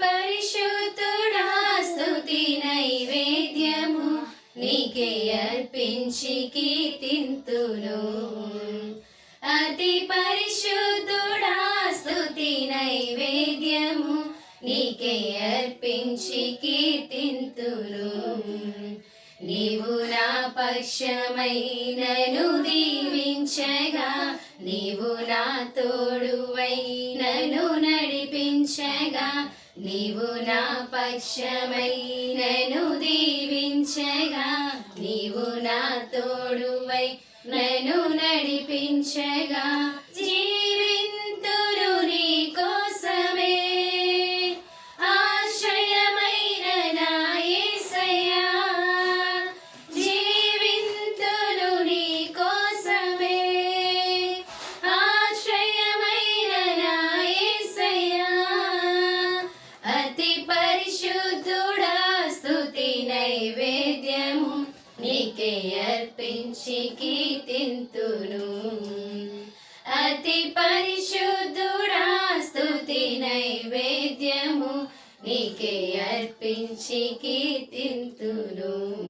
పరిశుద్ధుడా స్తుతి నైవేద్యము నీకే అర్పించి కీర్తింతును. అతి పరిశుద్ధుడా స్తుతి నైవేద్యము నీకే అర్పించి కీర్తింతును. నీవు నా పక్షమై నన్ను దీవించగా, నీవు నా తోడువై నన్ను నడిపించగా, నీవు నా పక్షమై నన్ను దీవించగా, నీవు నా తోడువై నన్ను నడిపించగా, జీవింతును నీ కోసమే ఆశ్రయమైన నా యేసయ్యా. జీవింతును నీ కోసమే ఆశ్రయమైన నా యేసయ్యా. అతి పరిశుద్ధుడా స్తుతి నైవేద్యము నీకే అర్పించి కీర్తింతును. అతి పరిశుద్ధుడా స్తుతి నైవేద్యము నీకే అర్పించి కీర్తింతును.